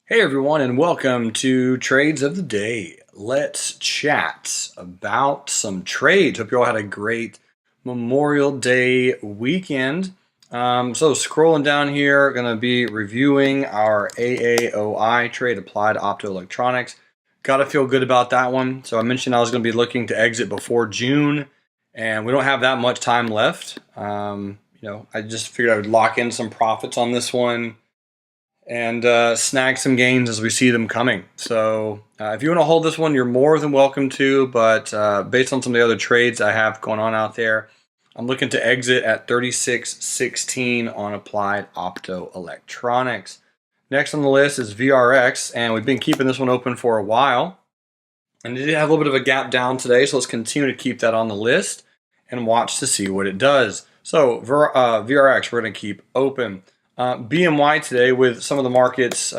Hey everyone, and welcome to Trades of the Day. Let's chat about some trades. Hope you all had a great Memorial Day weekend. So scrolling down here, going to be reviewing our AAOI trade, Applied Optoelectronics. Got to feel good about that one. So I mentioned I was going to be looking to exit before June, and we don't have that much time left. I just figured I would lock in some profits on this one and snag some gains as we see them coming. So if you want to hold this one, you're more than welcome to, but based on some of the other trades I have going on out there, I'm looking to exit at 36.16 on Applied Optoelectronics. Next on the list is VRX, and we've been keeping this one open for a while. And it did have a little bit of a gap down today, so let's continue to keep that on the list and watch to see what it does. So VRX, we're going to keep open. BMY today, with some of the markets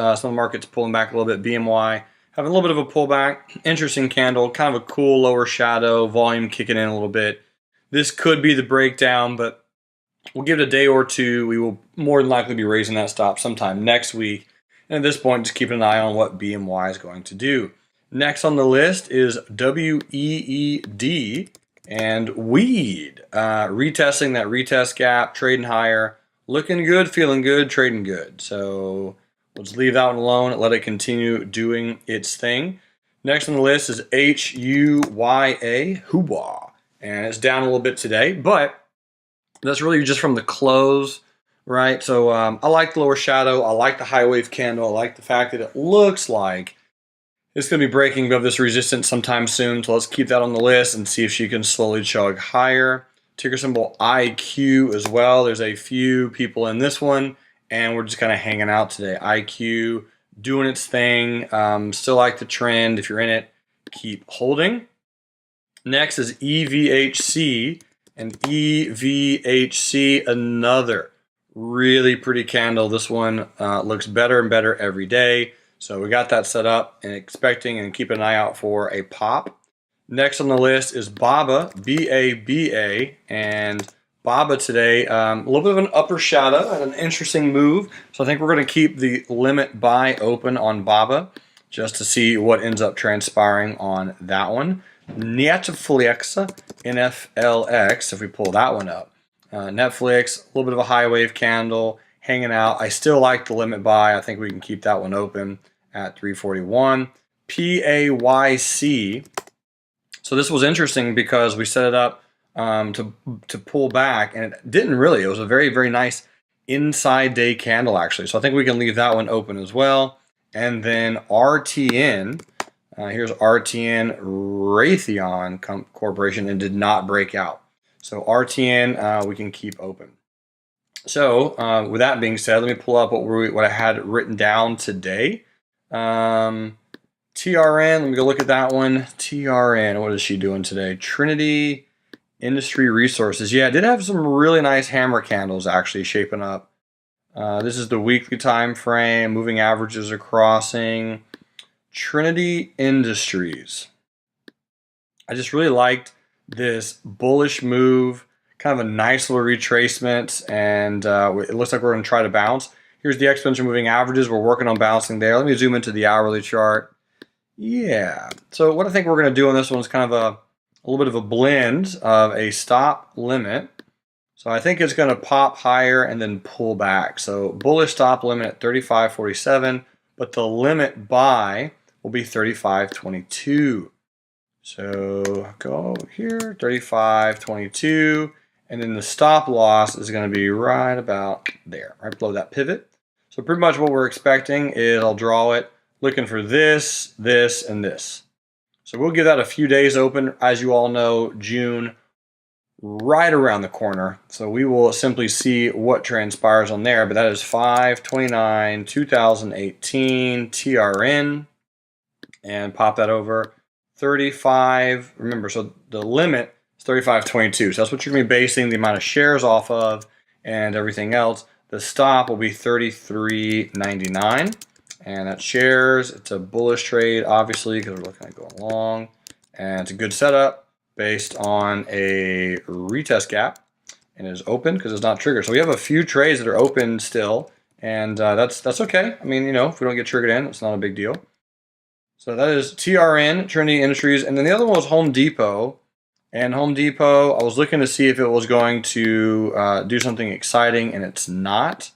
pulling back a little bit. BMY having a little bit of a pullback. Interesting candle, kind of a cool lower shadow, volume kicking in a little bit. This could be the breakdown, but we'll give it a day or two. We will more than likely be raising that stop sometime next week. And at this point, just keeping an eye on what BMY is going to do. Next on the list is WEED and WEED. Retesting that retest gap, trading higher. Looking good, feeling good, trading good. So we'll just leave that one alone and let it continue doing its thing. Next on the list is HUYA, and it's down a little bit today, but that's really just from the close, right? So I like the lower shadow. I like the high wave candle. I like the fact that it looks like it's going to be breaking above this resistance sometime soon. So let's keep that on the list and see if she can slowly chug higher. Ticker symbol IQ as well. There's a few people in this one, and we're just kind of hanging out today. IQ doing its thing. Still like the trend. If you're in it, keep holding. Next is EVHC, and EVHC, another really pretty candle. This one looks better and better every day. So we got that set up and expecting and keeping an eye out for a pop. Next on the list is BABA, B-A-B-A, and BABA today, a little bit of an upper shadow and an interesting move. So I think we're going to keep the limit buy open on BABA just to see what ends up transpiring on that one. Netflix, NFLX, if we pull that one up. Netflix, a little bit of a high wave candle, hanging out. I still like the limit buy. I think we can keep that one open at 341. PAYC. So this was interesting because we set it up to pull back, and it didn't really. It was a very, very nice inside day candle, actually. So I think we can leave that one open as well. And then RTN, here's RTN Raytheon Corporation, and did not break out. So RTN, we can keep open. So with that being said, let me pull up what I had written down today. TRN, let me go look at that one. TRN, what is she doing today? Trinity Industry Resources. Yeah, it did have some really nice hammer candles actually shaping up. This is the weekly time frame. Moving averages are crossing. Trinity Industries. I just really liked this bullish move. Kind of a nice little retracement, and it looks like we're going to try to bounce. Here's the exponential moving averages. We're working on bouncing there. Let me zoom into the hourly chart. Yeah, so what I think we're going to do on this one is kind of a little bit of a blend of a stop limit. So I think it's going to pop higher and then pull back. So bullish stop limit at 35.47, but the limit buy will be 35.22. So go here, 35.22, and then the stop loss is going to be right about there, right below that pivot. So pretty much what we're expecting is I'll draw it. Looking for this, this, and this. So we'll give that a few days open. As you all know, June right around the corner. So we will simply see what transpires on there. But that is 5/29/2018 TRN. And pop that over 35. Remember, so the limit is 35.22. So that's what you're going to be basing the amount of shares off of and everything else. The stop will be 33.99. And that shares, it's a bullish trade, obviously, because we're looking at going long. And it's a good setup based on a retest gap. And it is open because it's not triggered. So we have a few trades that are open still And that's okay. I mean, if we don't get triggered in, it's not a big deal. So that is TRN, Trinity Industries. And then the other one was Home Depot. And Home Depot, I was looking to see if it was going to do something exciting, and it's not.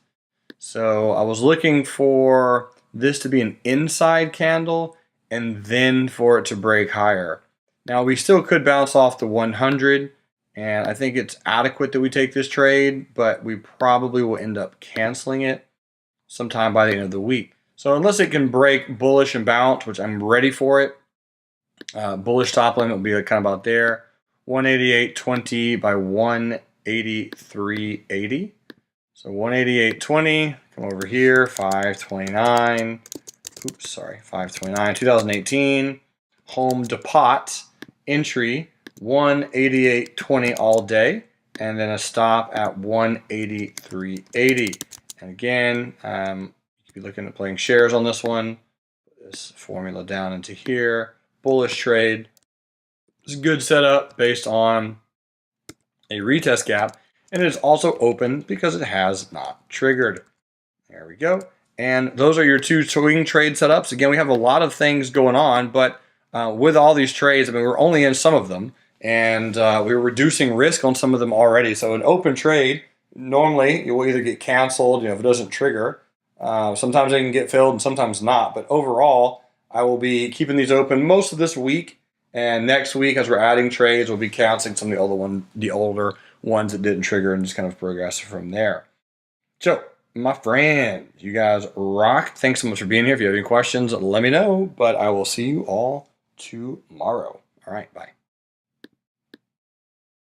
So I was looking for this to be an inside candle and then for it to break higher. Now we still could bounce off the 100, and I think it's adequate that we take this trade, but we probably will end up canceling it sometime by the end of the week. So unless it can break bullish and bounce, which I'm ready for it, bullish top limit will be kind of about there. 188.20 by 183.80. So 188.20, come over here, 529. Oops, sorry, 529. 2018 Home Depot entry 188.20 all day, and then a stop at 183.80. And again, you could be looking at playing shares on this one. Put this formula down into here. Bullish trade. It's a good setup based on a retest gap, and it is also open because it has not triggered. There we go. And those are your two swing trade setups. Again, we have a lot of things going on, but with all these trades, I mean, we're only in some of them, and we're reducing risk on some of them already. So an open trade, normally it will either get canceled, if it doesn't trigger. Sometimes they can get filled and sometimes not. But overall, I will be keeping these open most of this week. And next week, as we're adding trades, we'll be canceling some of the older ones that didn't trigger and just kind of progress from there. So, my friend, you guys rock. Thanks so much for being here. If you have any questions, let me know. But I will see you all tomorrow. All right, bye.